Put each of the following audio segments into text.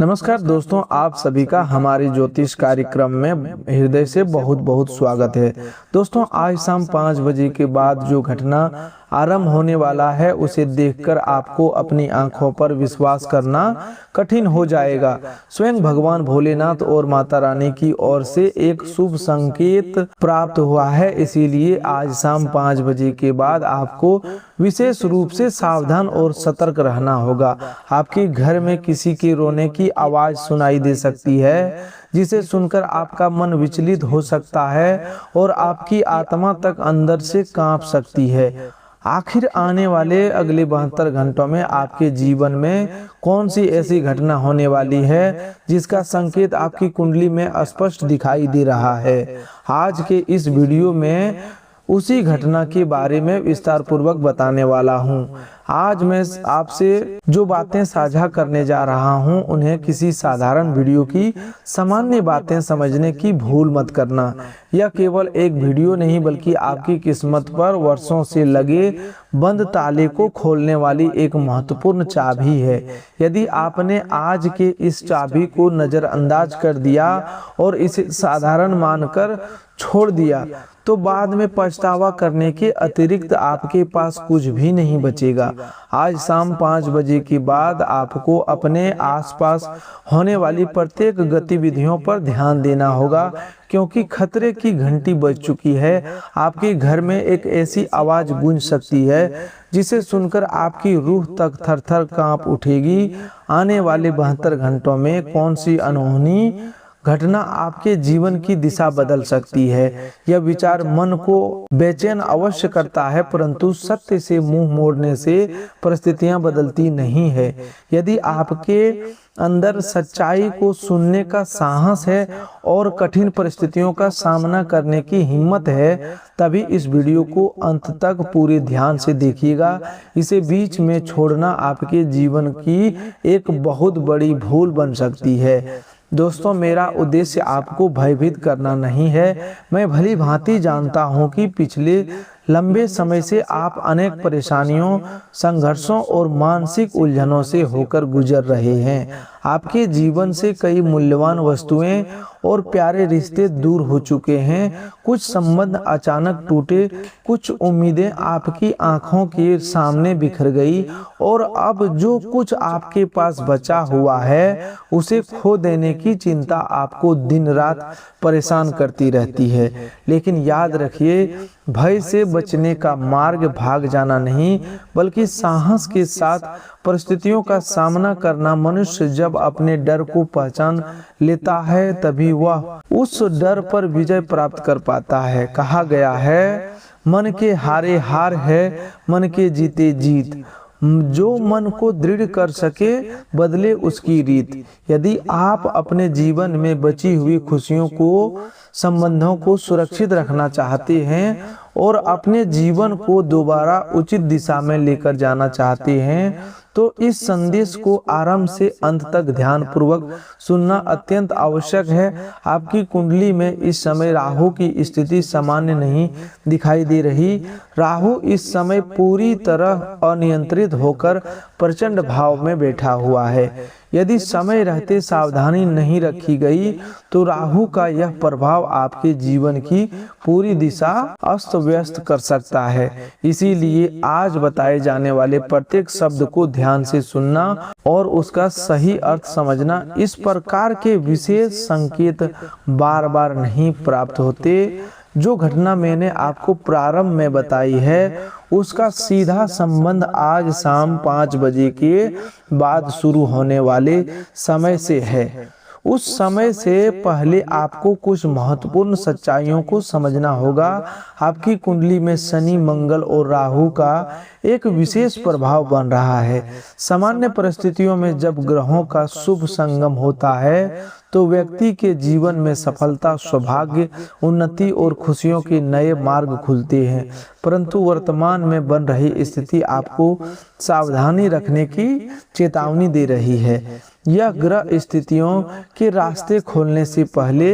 नमस्कार दोस्तों, आप सभी का हमारे ज्योतिष कार्यक्रम में हृदय से बहुत बहुत स्वागत है। दोस्तों, आज शाम 5 बजे के बाद जो घटना आरंभ होने वाला है उसे देखकर आपको अपनी आंखों पर विश्वास करना कठिन हो जाएगा। स्वयं भगवान भोलेनाथ और माता रानी की ओर से एक शुभ संकेत प्राप्त हुआ है, इसीलिए आज शाम 5 बजे के बाद आपको विशेष रूप से सावधान और सतर्क रहना होगा। आपके घर में किसी के रोने की आवाज सुनाई दे सकती है, जिसे सुनकर आपका मन विचलित हो सकता है और आपकी आत्मा तक अंदर से कांप सकती है। आखिर आने वाले अगले 72 घंटों में आपके जीवन में कौन सी ऐसी घटना होने वाली है जिसका संकेत आपकी कुंडली में स्पष्ट दिखाई दे रहा है। आज के इस वीडियो में उसी घटना के बारे में विस्तार पूर्वक बताने वाला हूं। आज मैं आपसे जो बातें साझा करने जा रहा हूं उन्हें किसी साधारण वीडियो की सामान्य बातें समझने की भूल मत करना। यह केवल एक वीडियो नहीं बल्कि आपकी किस्मत पर वर्षों से लगे बंद ताले को खोलने वाली एक महत्वपूर्ण चाबी है। यदि आपने आज के इस चाबी को नजरअंदाज कर दिया और इसे साधारण मानकर छोड़ दिया तो बाद में पछतावा करने के अतिरिक्त आपके पास कुछ भी नहीं बचेगा। आज शाम 5 बजे के बाद आपको अपने आसपास होने वाली प्रत्येक गतिविधियों पर ध्यान देना होगा, क्योंकि खतरे की घंटी बज चुकी है। आपके घर में एक ऐसी आवाज गूंज सकती है जिसे सुनकर आपकी रूह तक थर-थर कांप उठेगी। आने वाले 72 घंटों में कौन सी अनहोनी घटना आपके जीवन की दिशा बदल सकती है, यह विचार मन को बेचैन अवश्य करता है, परंतु सत्य से मुंह मोड़ने से परिस्थितियां बदलती नहीं है। यदि आपके अंदर सच्चाई को सुनने का साहस है और कठिन परिस्थितियों का सामना करने की हिम्मत है, तभी इस वीडियो को अंत तक पूरे ध्यान से देखिएगा। इसे बीच में छोड़ना आपके जीवन की एक बहुत बड़ी भूल बन सकती है। दोस्तों, मेरा उद्देश्य आपको भयभीत करना नहीं है। मैं भली भांति जानता हूं कि पिछले लंबे समय से आप अनेक परेशानियों, संघर्षों और मानसिक उलझनों से होकर गुजर रहे हैं। आपके जीवन से कई मूल्यवान वस्तुएं और प्यारे रिश्ते दूर हो चुके हैं। कुछ संबंध अचानक टूटे, कुछ उम्मीदें आपकी आंखों के सामने बिखर गई और अब जो कुछ आपके पास बचा हुआ है उसे खो देने की चिंता आपको दिन रात परेशान करती रहती है। लेकिन याद रखिए, भय से बचने का मार्ग भाग जाना नहीं बल्कि साहस के साथ परिस्थितियों का सामना करना। मनुष्य जब अपने डर को पहचान लेता है तभी वह उस डर पर विजय प्राप्त कर पाता है। कहा गया है, मन के हारे हार है, मन के जीते जीत। जो मन को दृढ़ कर सके बदले उसकी रीत। यदि आप अपने जीवन में बची हुई खुशियों को, संबंधों को सुरक्षित रखना चाहते हैं और अपने जीवन को दोबारा उचित दिशा में लेकर जाना चाहते हैं तो इस संदेश को आरंभ से अंत तक ध्यान पूर्वक सुनना अत्यंत आवश्यक है। आपकी कुंडली में इस समय राहु की स्थिति सामान्य नहीं दिखाई दे रही। राहु इस समय पूरी तरह अनियंत्रित होकर प्रचंड भाव में बैठा हुआ है। यदि समय रहते सावधानी नहीं रखी गई तो राहु का यह प्रभाव आपके जीवन की पूरी दिशा अस्त व्यस्त कर सकता है। इसीलिए आज बताए जाने वाले प्रत्येक शब्द को ध्यान से सुनना और उसका सही अर्थ समझना। इस प्रकार के विशेष संकेत बार बार नहीं प्राप्त होते। जो घटना मैंने आपको प्रारंभ में बताई है उसका सीधा संबंध आज शाम 5 बजे के बाद शुरू होने वाले समय से है। उस समय से पहले आपको कुछ महत्वपूर्ण सच्चाइयों को समझना होगा। आपकी कुंडली में शनि, मंगल और राहु का एक विशेष प्रभाव बन रहा है। सामान्य परिस्थितियों में जब ग्रहों का शुभ संगम होता है तो व्यक्ति के जीवन में सफलता, सौभाग्य, उन्नति और खुशियों के नए मार्ग खुलते हैं। परंतु वर्तमान में बन रही स्थिति आपको सावधानी रखने की चेतावनी दे रही है। यह ग्रह स्थितियों के रास्ते खोलने से पहले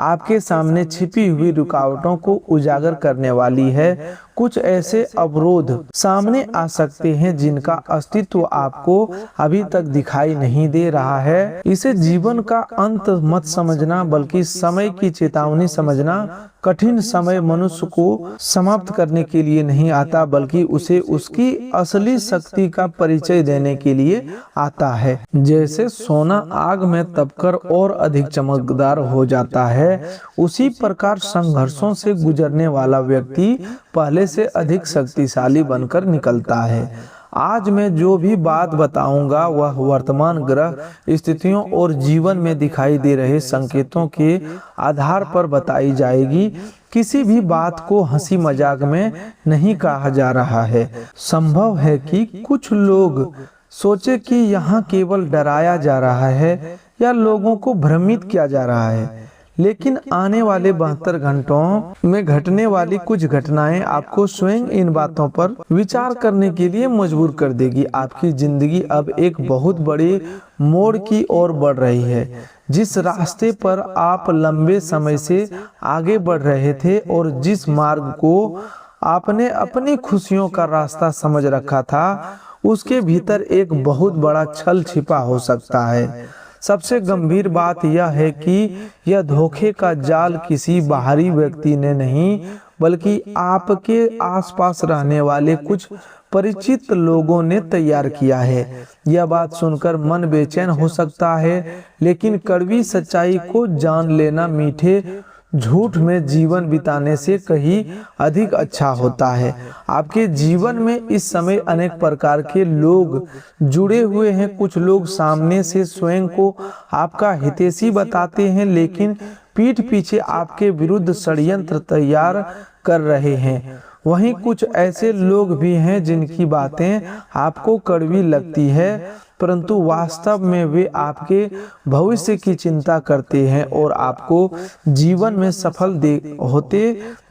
आपके सामने छिपी हुई रुकावटों को उजागर करने वाली है। कुछ ऐसे अवरोध सामने आ सकते हैं जिनका अस्तित्व आपको अभी तक दिखाई नहीं दे रहा है। इसे जीवन का अंत मत समझना, बल्कि समय की चेतावनी समझना। कठिन समय मनुष्य को समाप्त करने के लिए नहीं आता, बल्कि उसे उसकी असली शक्ति का परिचय देने के लिए आता है। जैसे सोना आग में तपकर और अधिक चमकदार हो जाता है, उसी प्रकार संघर्षों से गुजरने वाला व्यक्ति पहले से अधिक शक्तिशाली बनकर निकलता है। आज मैं जो भी बात बताऊंगा वह वर्तमान ग्रह स्थितियों और जीवन में दिखाई दे रहे संकेतों के आधार पर बताई जाएगी। किसी भी बात को हंसी मजाक में नहीं कहा जा रहा है। संभव है कि कुछ लोग सोचे कि यहाँ केवल डराया जा रहा है या लोगों को भ्रमित किया जा रहा है, लेकिन आने वाले 72 घंटों में घटने वाली कुछ घटनाएं आपको स्वयं इन बातों पर विचार करने के लिए मजबूर कर देगी। आपकी जिंदगी अब एक बहुत बड़े मोड़ की ओर बढ़ रही है। जिस रास्ते पर आप लंबे समय से आगे बढ़ रहे थे और जिस मार्ग को आपने अपनी खुशियों का रास्ता समझ रखा था, उसके भीतर एक बहुत बड़ा छल छिपा हो सकता है। सबसे गंभीर बात यह है कि यह धोखे का जाल किसी बाहरी व्यक्ति ने नहीं, बल्कि आपके आसपास रहने वाले कुछ परिचित लोगों ने तैयार किया है। यह बात सुनकर मन बेचैन हो सकता है, लेकिन कड़वी सच्चाई को जान लेना मीठे झूठ में जीवन बिताने से कहीं अधिक अच्छा होता है। आपके जीवन में इस समय अनेक प्रकार के लोग जुड़े हुए हैं। कुछ लोग सामने से स्वयं को आपका हितैषी बताते हैं, लेकिन पीठ पीछे आपके विरुद्ध षड्यंत्र तैयार कर रहे हैं। वहीं कुछ ऐसे लोग भी हैं जिनकी बातें आपको कड़वी लगती है, परंतु वास्तव में वे आपके भविष्य की चिंता करते हैं और आपको जीवन में सफल होते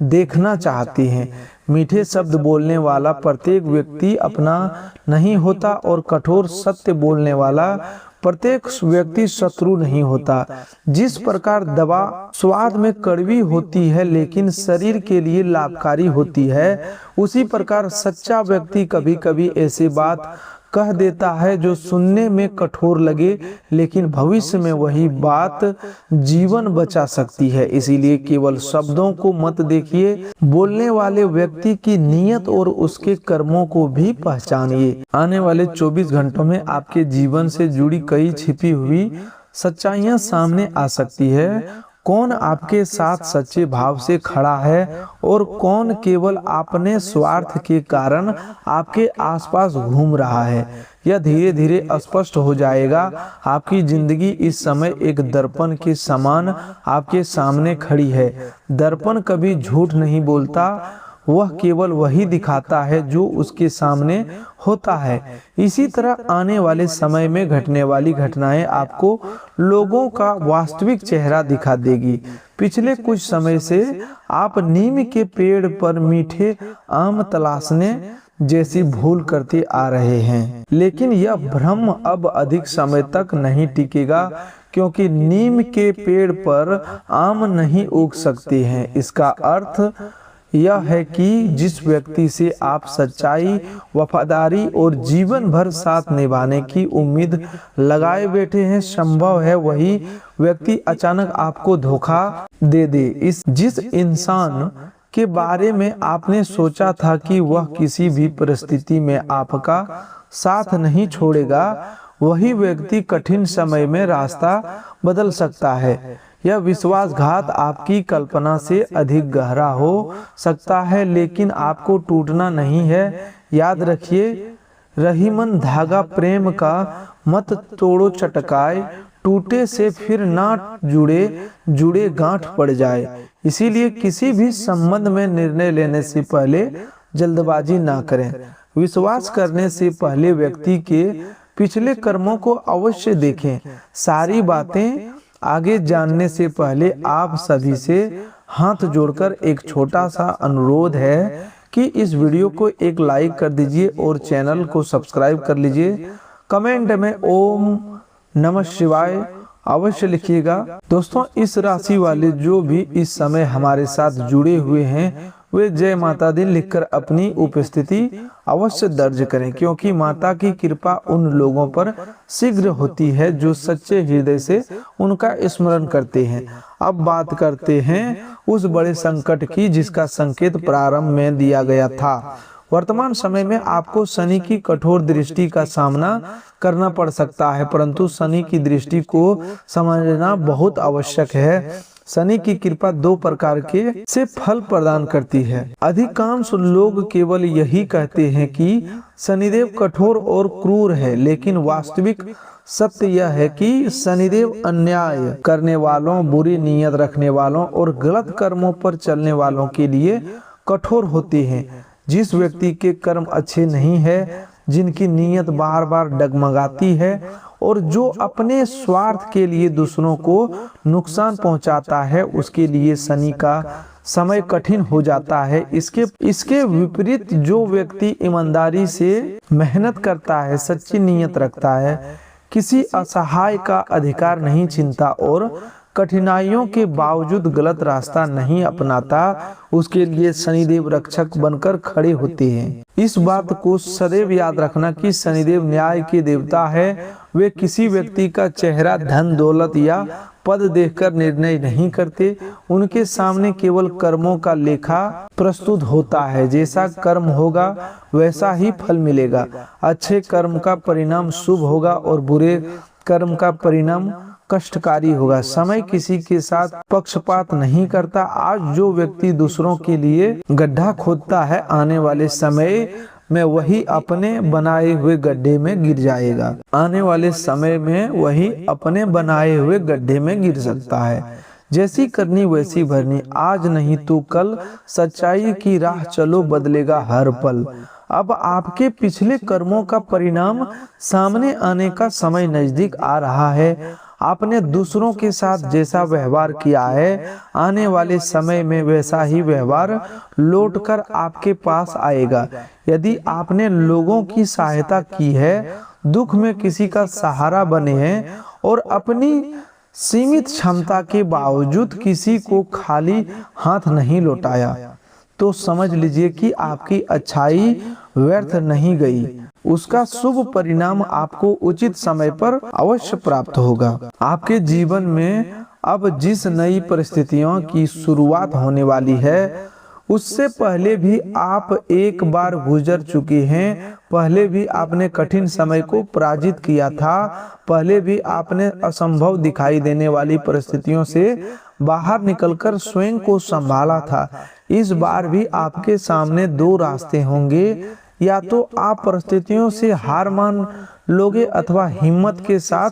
देखना चाहते हैं। मीठे शब्द बोलने वाला प्रत्येक व्यक्ति अपना नहीं होता और कठोर सत्य बोलने वाला प्रत्येक व्यक्ति शत्रु नहीं होता। जिस प्रकार दवा स्वाद में कड़वी होती है लेकिन शरीर के लिए लाभकारी होती है, उसी प्रकार सच्चा व्यक्ति कभी कभी ऐसी बात कह देता है जो सुनने में कठोर लगे, लेकिन भविष्य में वही बात जीवन बचा सकती है। इसीलिए केवल शब्दों को मत देखिए, बोलने वाले व्यक्ति की नीयत और उसके कर्मों को भी पहचानिए। आने वाले 24 घंटों में आपके जीवन से जुड़ी कई छिपी हुई सच्चाइयां सामने आ सकती है। कौन आपके साथ सच्चे भाव से खड़ा है और कौन केवल अपने स्वार्थ के कारण आपके आसपास घूम रहा है, यह धीरे धीरे स्पष्ट हो जाएगा। आपकी जिंदगी इस समय एक दर्पण के समान आपके सामने खड़ी है। दर्पण कभी झूठ नहीं बोलता, वह केवल वही दिखाता है जो उसके सामने होता है। इसी तरह आने वाले समय में घटने वाली घटनाएं आपको लोगों का वास्तविक चेहरा दिखा देगी। पिछले कुछ समय से आप नीम के पेड़ पर मीठे आम तलाशने जैसी भूल करते आ रहे हैं, लेकिन यह भ्रम अब अधिक समय तक नहीं टिकेगा, क्योंकि नीम के पेड़ पर आम नहीं उग सकते हैं। इसका अर्थ यह है कि जिस व्यक्ति से आप सच्चाई, वफादारी और जीवन भर साथ निभाने की उम्मीद लगाए बैठे हैं, संभव है वही व्यक्ति अचानक आपको धोखा दे दे। जिस इंसान के बारे में आपने सोचा था कि वह किसी भी परिस्थिति में आपका साथ नहीं छोड़ेगा, वही व्यक्ति कठिन समय में रास्ता बदल सकता है। यह विश्वासघात आपकी कल्पना से अधिक गहरा हो सकता है, लेकिन आपको टूटना नहीं है। याद रखिए, रहीमन धागा प्रेम का मत तोड़ो चटकाए, टूटे से फिर ना जुड़े गांठ पड़ जाए। इसीलिए किसी भी संबंध में निर्णय लेने से पहले जल्दबाजी ना करें। विश्वास करने से पहले व्यक्ति के पिछले कर्मों को अवश्य देखें। सारी बातें आगे जानने से पहले आप सभी से हाथ जोड़कर एक छोटा सा अनुरोध है कि इस वीडियो को एक लाइक कर दीजिए और चैनल को सब्सक्राइब कर लीजिए। कमेंट में ओम नमः शिवाय अवश्य लिखिएगा। दोस्तों, इस राशि वाले जो भी इस समय हमारे साथ जुड़े हुए हैं वे जय माता दी लिखकर अपनी उपस्थिति अवश्य दर्ज करें, क्योंकि माता की कृपा उन लोगों पर शीघ्र होती है जो सच्चे हृदय से उनका स्मरण करते हैं। अब बात करते हैं उस बड़े संकट की जिसका संकेत प्रारंभ में दिया गया था। वर्तमान समय में आपको शनि की कठोर दृष्टि का सामना करना पड़ सकता है, परंतु शनि की दृष्टि को समझना बहुत आवश्यक है। शनि की कृपा दो प्रकार के से फल प्रदान करती है। अधिकांश लोग केवल यही कहते हैं कि शनिदेव कठोर और क्रूर है, लेकिन वास्तविक सत्य यह है कि शनिदेव अन्याय करने वालों, बुरी नीयत रखने वालों और गलत कर्मों पर चलने वालों के लिए कठोर होते हैं। जिस व्यक्ति के कर्म अच्छे नहीं है, जिनकी नीयत बार बार डगमगाती है और जो अपने स्वार्थ के लिए दूसरों को नुकसान पहुंचाता है, उसके लिए शनि का समय कठिन हो जाता है। इसके विपरीत जो व्यक्ति ईमानदारी से मेहनत करता है, सच्ची नीयत रखता है, किसी असहाय का अधिकार नहीं छीनता और कठिनाइयों के बावजूद गलत रास्ता नहीं अपनाता, उसके लिए शनिदेव रक्षक बनकर खड़े होते हैं। इस बात को सदैव याद रखना कि शनिदेव न्याय के देवता है। वे किसी व्यक्ति का चेहरा, धन दौलत या पद देखकर निर्णय नहीं करते। उनके सामने केवल कर्मों का लेखा प्रस्तुत होता है। जैसा कर्म होगा वैसा ही फल मिलेगा। अच्छे कर्म का परिणाम शुभ होगा और बुरे कर्म का परिणाम कष्टकारी होगा। समय किसी के साथ पक्षपात नहीं करता। आज जो व्यक्ति दूसरों के लिए गड्ढा खोदता है, आने वाले समय में वही अपने बनाए हुए गड्ढे में गिर जाएगा। आने वाले समय में वही अपने बनाए हुए गड्ढे में गिर सकता है। जैसी करनी वैसी भरनी, आज नहीं तो कल सच्चाई की राह चलो, बदलेगा हर पल। अब आपके पिछले कर्मों का परिणाम सामने आने का समय नजदीक आ रहा है। आपने दूसरों के साथ जैसा व्यवहार किया है, आने वाले समय में वैसा ही व्यवहार लौटकर आपके पास आएगा। यदि आपने लोगों की सहायता की है, दुख में किसी का सहारा बने हैं और अपनी सीमित क्षमता के बावजूद किसी को खाली हाथ नहीं लौटाया, तो समझ लीजिए कि आपकी अच्छाई व्यर्थ नहीं गई। उसका शुभ परिणाम आपको उचित समय पर अवश्य प्राप्त होगा। आपके जीवन में अब जिस नई परिस्थितियों की शुरुआत होने वाली है, उससे पहले भी आप एक बार गुजर चुके हैं। पहले भी आपने कठिन समय को पराजित किया था। पहले भी आपने असंभव दिखाई देने वाली परिस्थितियों से बाहर निकलकर स्वयं को संभाला था। इस बार भी आपके सामने दो रास्ते होंगे। या तो आप परिस्थितियों से हार मान लोगे अथवा हिम्मत के साथ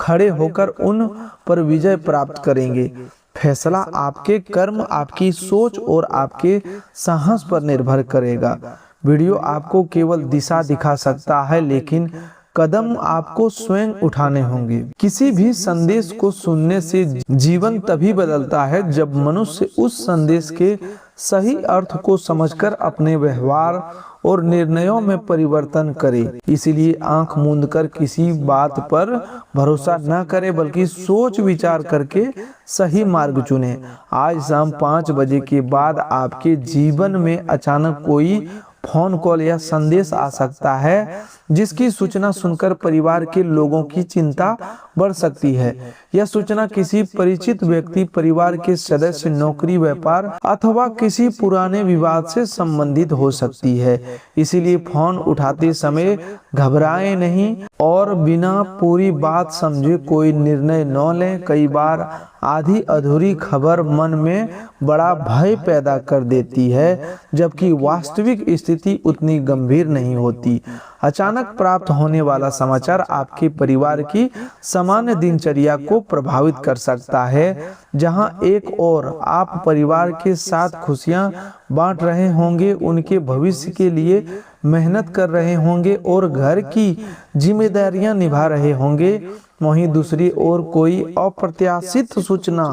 खड़े होकर उन पर विजय प्राप्त करेंगे। फैसला आपके कर्म, आपकी सोच और आपके साहस पर निर्भर करेगा। वीडियो आपको केवल दिशा दिखा सकता है, लेकिन कदम आपको स्वयं उठाने होंगे। किसी भी संदेश को सुनने से जीवन तभी बदलता है जब मनुष्य उस संदेश के सही अर्थ को समझकर अपने व्यवहार और निर्णयों में परिवर्तन करे। इसलिए आंख मूंद कर किसी बात पर भरोसा न करें, बल्कि सोच विचार करके सही मार्ग चुने। आज शाम 5 बजे के बाद आपके जीवन में अचानक कोई फोन कॉल या संदेश आ सकता है, जिसकी सूचना सुनकर परिवार के लोगों की चिंता बढ़ सकती है। यह सूचना किसी परिचित व्यक्ति, परिवार के सदस्य, नौकरी, व्यापार अथवा किसी पुराने विवाद से संबंधित हो सकती है। इसीलिए फोन उठाते समय घबराएं नहीं और बिना पूरी बात समझे कोई निर्णय न लें। कई बार आधी अधूरी खबर मन में बड़ा भय पैदा कर देती है, जबकि वास्तविक स्थिति उतनी गंभीर नहीं होती। अचानक प्राप्त होने वाला समाचार आपके परिवार की सामान्य दिनचर्या को प्रभावित कर सकता है। जहां एक ओर आप परिवार के साथ खुशियां बांट रहे होंगे, उनके भविष्य के लिए मेहनत कर रहे होंगे और घर की जिम्मेदारियां निभा रहे होंगे, वहीं दूसरी ओर कोई अप्रत्याशित सूचना,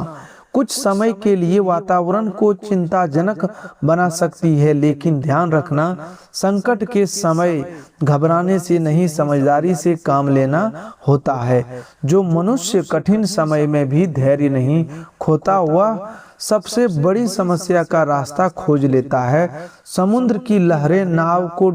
कुछ समय के लिए वातावरण को चिंताजनक बना सकती है, लेकिन ध्यान रखना, संकट के समय घबराने से नहीं, समझदारी से काम लेना होता है। जो मनुष्य कठिन समय में भी धैर्य नहीं खोता, वह सबसे बड़ी समस्या का रास्ता खोज लेता है। समुद्र की लहरें नाव को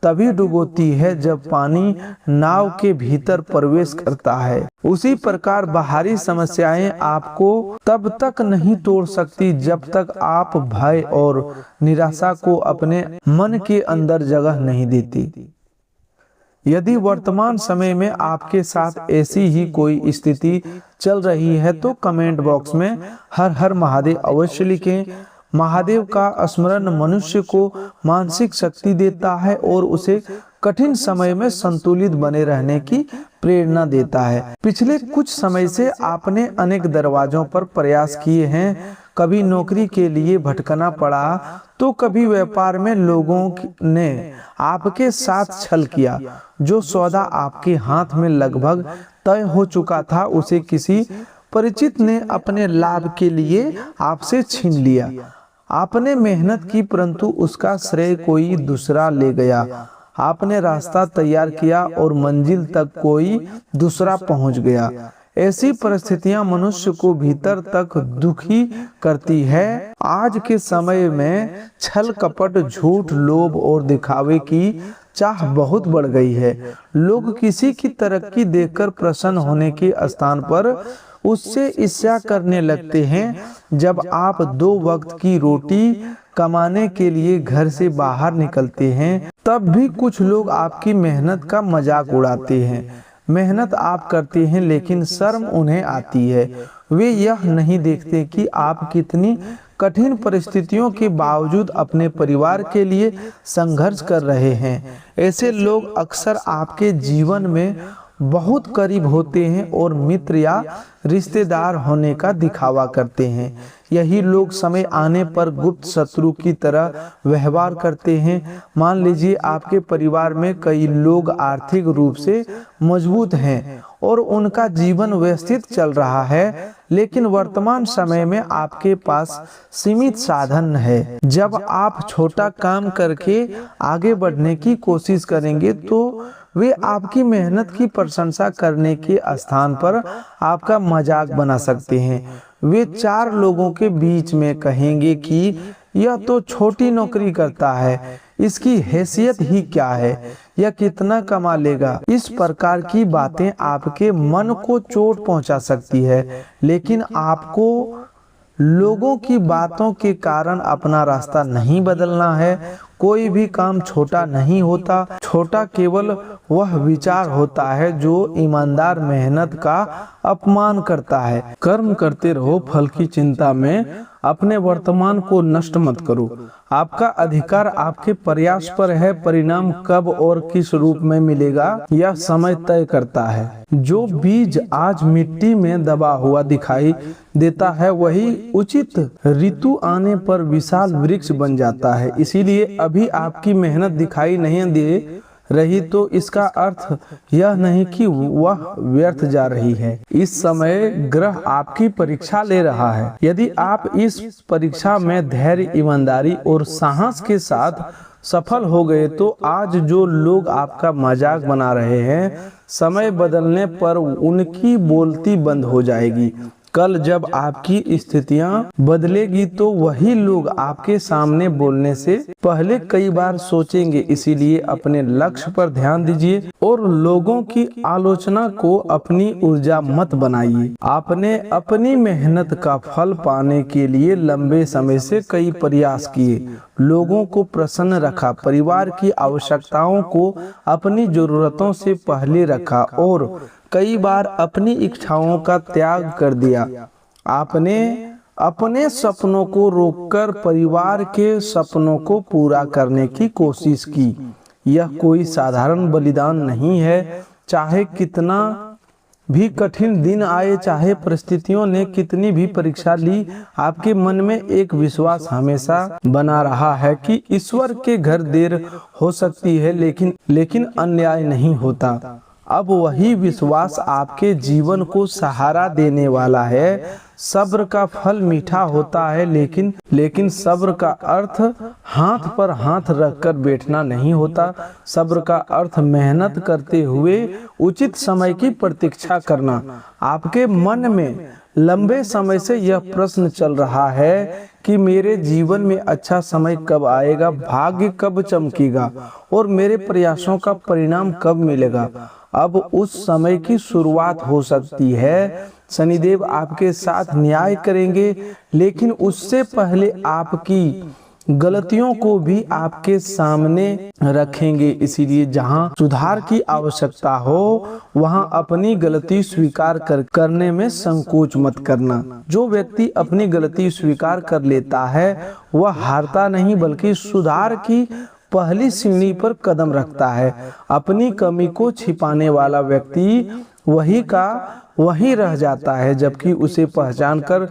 तभी डुबोती है जब पानी नाव के भीतर प्रवेश करता है। उसी प्रकार बाहरी समस्याएं आपको तब तक नहीं तोड़ सकती जब तक आप भय और निराशा को अपने मन के अंदर जगह नहीं देती। यदि वर्तमान समय में आपके साथ ऐसी ही कोई स्थिति चल रही है तो कमेंट बॉक्स में हर हर महादेव अवश्य लिखें। महादेव का स्मरण मनुष्य को मानसिक शक्ति देता है और उसे कठिन समय में संतुलित बने रहने की प्रेरणा देता है। पिछले कुछ समय से आपने अनेक दरवाजों पर प्रयास किए हैं। कभी नौकरी के लिए भटकना पड़ा तो कभी व्यापार में लोगों ने आपके साथ छल किया। जो सौदा आपके हाथ में लगभग तय हो चुका था, उसे किसी परिचित ने अपने लाभ के लिए आपसे छीन लिया। आपने मेहनत की परंतु उसका श्रेय कोई दूसरा ले गया। आपने रास्ता तैयार किया और मंजिल तक कोई दूसरा पहुंच गया। ऐसी परिस्थितियां मनुष्य को भीतर तक दुखी करती है। आज के समय में छल कपट, झूठ, लोभ और दिखावे की चाह बहुत बढ़ गई है। लोग किसी की तरक्की देखकर प्रसन्न होने के स्थान पर उससे ईर्ष्या करने लगते हैं। जब आप 2 वक्त की रोटी कमाने के लिए घर से बाहर निकलते हैं, तब भी कुछ लोग आपकी मेहनत का मजाक उड़ाते हैं। मेहनत आप करते हैं लेकिन शर्म उन्हें आती है। वे यह नहीं देखते कि आप कितनी कठिन परिस्थितियों के बावजूद अपने परिवार के लिए संघर्ष कर रहे हैं। ऐसे लोग अक्सर आपके जीवन में बहुत करीब होते हैं और मित्र या रिश्तेदार होने का दिखावा करते हैं। यही लोग समय आने पर गुप्त शत्रु की तरह व्यवहार करते हैं। मान लीजिए आपके परिवार में कई लोग आर्थिक रूप से मजबूत हैं और उनका जीवन व्यवस्थित चल रहा है, लेकिन वर्तमान समय में आपके पास सीमित साधन है। जब आप छोटा काम करके आगे बढ़ने की कोशिश करेंगे तो वे आपकी मेहनत की प्रशंसा करने के स्थान पर आपका मजाक बना सकते हैं। वे 4 लोगों के बीच में कहेंगे कि यह तो छोटी नौकरी करता है, इसकी हैसियत ही क्या है, यह कितना कमा लेगा। इस प्रकार की बातें आपके मन को चोट पहुंचा सकती है, लेकिन आपको लोगों की बातों के कारण अपना रास्ता नहीं बदलना है। कोई भी काम छोटा नहीं होता। छोटा केवल वह विचार होता है जो ईमानदार मेहनत का अपमान करता है। कर्म करते रहो, फल की चिंता में अपने वर्तमान को नष्ट मत करो। आपका अधिकार आपके प्रयास पर है। परिणाम कब और किस रूप में मिलेगा यह समय तय करता है। जो बीज आज मिट्टी में दबा हुआ दिखाई देता है, वही उचित ऋतु आने पर विशाल वृक्ष बन जाता है। इसीलिए अभी आपकी मेहनत दिखाई नहीं दे रही तो इसका अर्थ यह नहीं कि वह व्यर्थ जा रही है। इस समय ग्रह आपकी परीक्षा ले रहा है। यदि आप इस परीक्षा में धैर्य, ईमानदारी और साहस के साथ सफल हो गए तो आज जो लोग आपका मजाक बना रहे हैं, समय बदलने पर उनकी बोलती बंद हो जाएगी। कल जब आपकी स्थितियां बदलेगी तो वही लोग आपके सामने बोलने से पहले कई बार सोचेंगे। इसीलिए अपने लक्ष्य पर ध्यान दीजिए और लोगों की आलोचना को अपनी ऊर्जा मत बनाइए। आपने अपनी मेहनत का फल पाने के लिए लंबे समय से कई प्रयास किए, लोगों को प्रसन्न रखा, परिवार की आवश्यकताओं को अपनी जरूरतों से पहले रखा और कई बार अपनी इच्छाओं का त्याग कर दिया। आपने अपने सपनों को रोककर परिवार के सपनों को पूरा करने की कोशिश की। यह कोई साधारण बलिदान नहीं है। चाहे कितना भी कठिन दिन आए, चाहे परिस्थितियों ने कितनी भी परीक्षा ली, आपके मन में एक विश्वास हमेशा बना रहा है कि ईश्वर के घर देर हो सकती है लेकिन अन्याय नहीं होता। अब वही विश्वास आपके जीवन को सहारा देने वाला है। सब्र का फल मीठा होता है, लेकिन सब्र का अर्थ हाथ पर हाथ रखकर बैठना नहीं होता। सब्र का अर्थ मेहनत करते हुए उचित समय की प्रतीक्षा करना। आपके मन में लंबे समय से यह प्रश्न चल रहा है कि मेरे जीवन में अच्छा समय कब आएगा, भाग्य कब चमकेगा और मेरे प्रयासों का परिणाम कब मिलेगा। अब उस समय की शुरुआत हो सकती है। शनिदेव आपके साथ न्याय करेंगे, लेकिन उससे पहले आपकी गलतियों को भी आपके सामने रखेंगे। इसीलिए जहां सुधार की आवश्यकता हो वहां अपनी गलती स्वीकार करने में संकोच मत करना। जो व्यक्ति अपनी गलती स्वीकार कर लेता है वह हारता नहीं बल्कि सुधार की पहली सीढ़ी पर कदम रखता है। अपनी कमी को छिपाने वाला व्यक्ति वही रह जाता है, जबकि उसे पहचानकर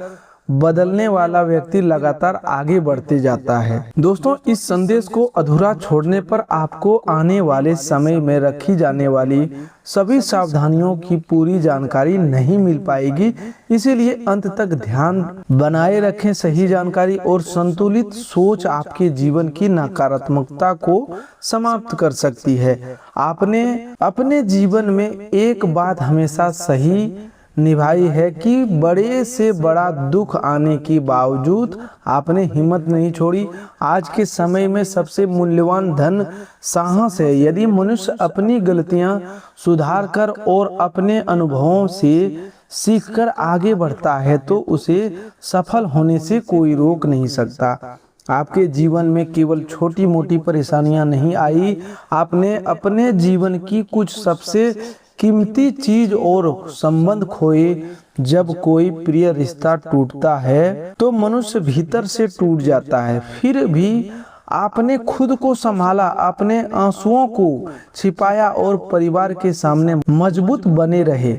बदलने वाला व्यक्ति लगातार आगे बढ़ते जाता है। दोस्तों, इस संदेश को अधूरा छोड़ने पर आपको आने वाले समय में रखी जाने वाली सभी सावधानियों की पूरी जानकारी नहीं मिल पाएगी। इसीलिए अंत तक ध्यान बनाए रखें। सही जानकारी और संतुलित सोच आपके जीवन की नकारात्मकता को समाप्त कर सकती है। आपने अपने जीवन में एक बात हमेशा सही निभाई है कि बड़े से बड़ा दुख आने के बावजूद आपने हिम्मत नहीं छोड़ी। आज के समय में सबसे मूल्यवान धन साहस है। यदि मनुष्य अपनी गलतियां सुधार कर और अपने अनुभवों से सीखकर आगे बढ़ता है तो उसे सफल होने से कोई रोक नहीं सकता। आपके जीवन में केवल छोटी मोटी परेशानियां नहीं आई, आपने अपने जीवन की कुछ सबसे कीमती चीज और संबंध खोए। जब कोई प्रिय रिश्ता टूटता है तो मनुष्य भीतर से टूट जाता है। फिर भी आपने खुद को संभाला, अपने आंसुओं को छिपाया और परिवार के सामने मजबूत बने रहे।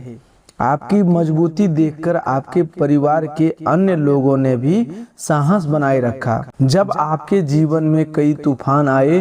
आपकी मजबूती देखकर आपके परिवार के अन्य लोगों ने भी साहस बनाए रखा। जब आपके जीवन में कई तूफान आए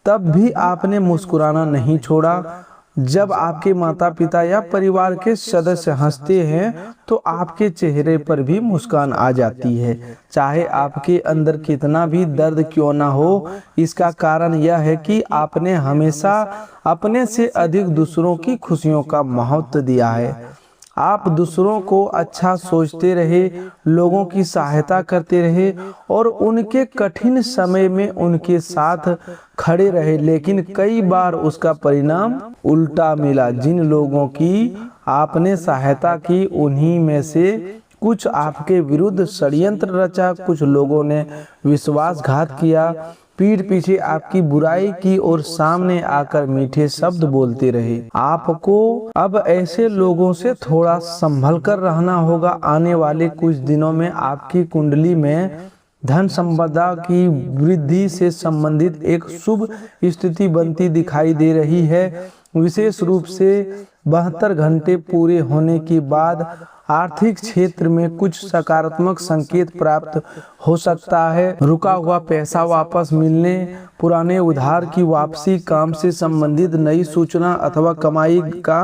तब भी आपने मुस्कुराना नहीं छोड़ा। जब आपके माता पिता या परिवार के सदस्य हंसते हैं तो आपके चेहरे पर भी मुस्कान आ जाती है, चाहे आपके अंदर कितना भी दर्द क्यों ना हो। इसका कारण यह है कि आपने हमेशा अपने से अधिक दूसरों की खुशियों का महत्व दिया है। आप दूसरों को अच्छा सोचते रहे, लोगों की सहायता करते रहे और उनके कठिन समय में उनके साथ खड़े रहे, लेकिन कई बार उसका परिणाम उल्टा मिला। जिन लोगों की आपने सहायता की उन्हीं में से कुछ आपके विरुद्ध षड्यंत्र रचा, कुछ लोगों ने विश्वासघात किया, पीठ पीछे आपकी बुराई की और सामने आकर मीठे शब्द बोलते रहे। आपको अब ऐसे लोगों से थोड़ा संभल कर रहना होगा। आने वाले कुछ दिनों में आपकी कुंडली में धन संपदा की वृद्धि से संबंधित एक शुभ स्थिति बनती दिखाई दे रही है। विशेष रूप से 72 घंटे पूरे होने के बाद आर्थिक क्षेत्र में कुछ सकारात्मक संकेत प्राप्त हो सकता है। रुका हुआ पैसा वापस मिलने, पुराने उधार की वापसी, काम से संबंधित नई सूचना अथवा कमाई का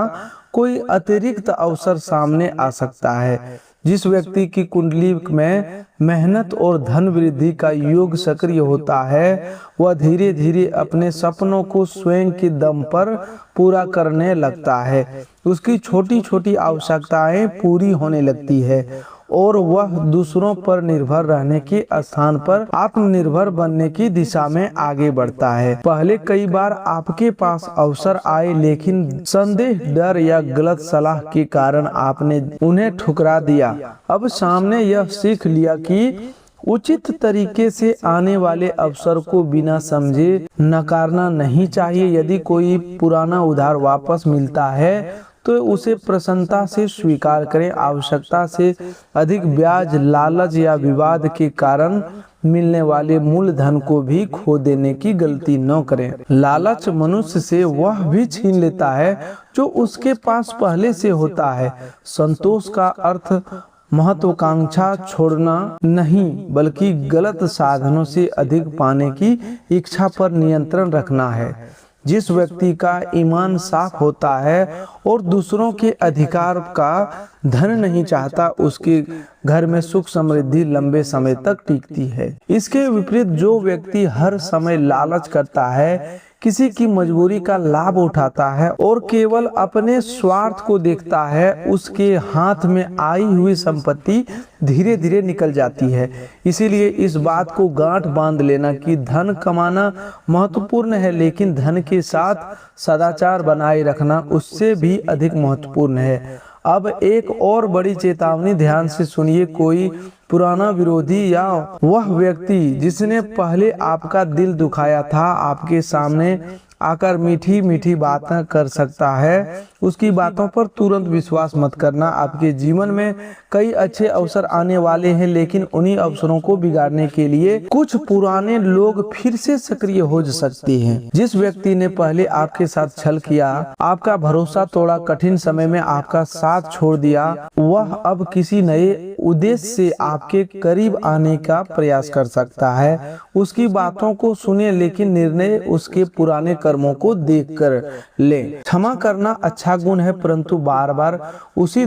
कोई अतिरिक्त अवसर सामने आ सकता है। जिस व्यक्ति की कुंडली में मेहनत और धन वृद्धि का योग सक्रिय होता है वह धीरे धीरे अपने सपनों को स्वयं के दम पर पूरा करने लगता है। उसकी छोटी छोटी आवश्यकताएं पूरी होने लगती है और वह दूसरों पर निर्भर रहने के स्थान पर आत्मनिर्भर बनने की दिशा में आगे बढ़ता है। पहले कई बार आपके पास अवसर आए, लेकिन संदेह, डर या गलत सलाह के कारण आपने उन्हें ठुकरा दिया। अब सामने यह सीख लिया कि उचित तरीके से आने वाले अवसर को बिना समझे नकारना नहीं चाहिए। यदि कोई पुराना उधार वापस मिलता है तो उसे प्रसन्नता से स्वीकार करें। आवश्यकता से अधिक ब्याज, लालच या विवाद के कारण मिलने वाले मूलधन को भी खो देने की गलती न करें। लालच मनुष्य से वह भी छीन लेता है जो उसके पास पहले से होता है। संतोष का अर्थ महत्वाकांक्षा छोड़ना नहीं बल्कि गलत साधनों से अधिक पाने की इच्छा पर नियंत्रण रखना है। जिस व्यक्ति का ईमान साफ होता है और दूसरों के अधिकार का धन नहीं चाहता, उसके घर में सुख समृद्धि लंबे समय तक टिकती है। इसके विपरीत जो व्यक्ति हर समय लालच करता है, किसी की मजबूरी का लाभ उठाता है और केवल अपने स्वार्थ को देखता है, उसके हाथ में आई हुई संपत्ति धीरे धीरे निकल जाती है। इसीलिए इस बात को गांठ बांध लेना कि धन कमाना महत्वपूर्ण है, लेकिन धन के साथ सदाचार बनाए रखना उससे भी अधिक महत्वपूर्ण है। अब एक और बड़ी चेतावनी ध्यान से सुनिए। कोई पुराना विरोधी या वह व्यक्ति जिसने पहले आपका दिल दुखाया था, आपके सामने आकर मीठी मीठी बातें कर सकता है, उसकी बातों पर तुरंत विश्वास मत करना। आपके जीवन में कई अच्छे अवसर आने वाले हैं, लेकिन उन्हीं अवसरों को बिगाड़ने के लिए कुछ पुराने लोग फिर से सक्रिय हो सकते हैं। जिस व्यक्ति ने पहले आपके साथ छल किया, आपका भरोसा तोड़ा, कठिन समय में आपका साथ छोड़ दिया, वह अब किसी नए उद्देश्य से आपके करीब आने का प्रयास कर सकता है। उसकी बातों को सुने, लेकिन निर्णय उसके पुराने कर्मों को देखकर ले। क्षमा करना अच्छा गुण है, परंतु बार बार उसी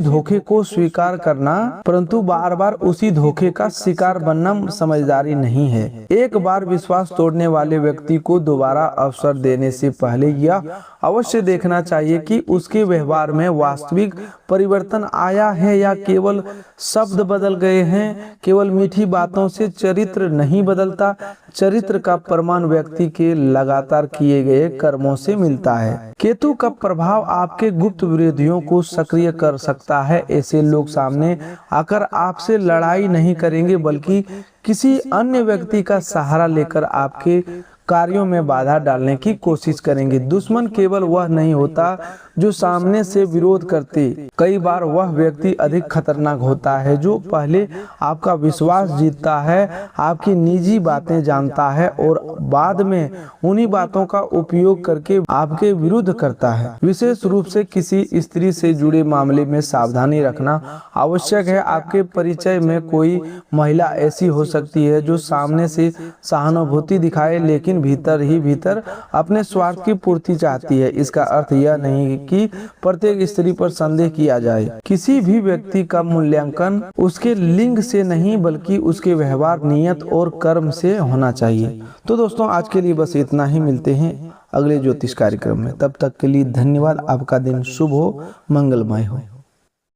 धोखे का शिकार बनना समझदारी नहीं है। एक बार विश्वास तोड़ने वाले व्यक्ति को दोबारा अवसर देने से पहले यह अवश्य देखना चाहिए कि उसके व्यवहार में वास्तविक परिवर्तन आया है या केवल शब्द बदल गए हैं। केवल मीठी बातों से चरित्र नहीं बदलता। चरित्र का प्रमाण व्यक्ति के लगातार किए गए कर्मों से मिलता है। केतु का प्रभाव आपके गुप्त विरोधियों को सक्रिय कर सकता है। ऐसे लोग सामने आकर आपसे लड़ाई नहीं करेंगे, बल्कि किसी अन्य व्यक्ति का सहारा लेकर आपके कार्यों में बाधा डालने की कोशिश करेंगे। दुश्मन केवल वह नहीं होता जो सामने से विरोध करते, कई बार वह व्यक्ति अधिक खतरनाक होता है जो पहले आपका विश्वास जीतता है, आपकी निजी बातें जानता है और बाद में उन्हीं बातों का उपयोग करके आपके विरुद्ध करता है। विशेष रूप से किसी स्त्री से जुड़े मामले में सावधानी रखना आवश्यक है। आपके परिचय में कोई महिला ऐसी हो सकती है जो सामने से सहानुभूति दिखाए, लेकिन भीतर ही भीतर अपने स्वार्थ की पूर्ति चाहती है। इसका अर्थ यह नहीं कि प्रत्येक स्त्री पर संदेह किया जाए। किसी भी व्यक्ति का मूल्यांकन उसके लिंग से नहीं, बल्कि उसके व्यवहार, नियत और कर्म से होना चाहिए। तो दोस्तों, आज के लिए बस इतना ही। मिलते हैं अगले ज्योतिष कार्यक्रम में। तब तक के लिए धन्यवाद। आपका दिन शुभ हो, मंगलमय हो।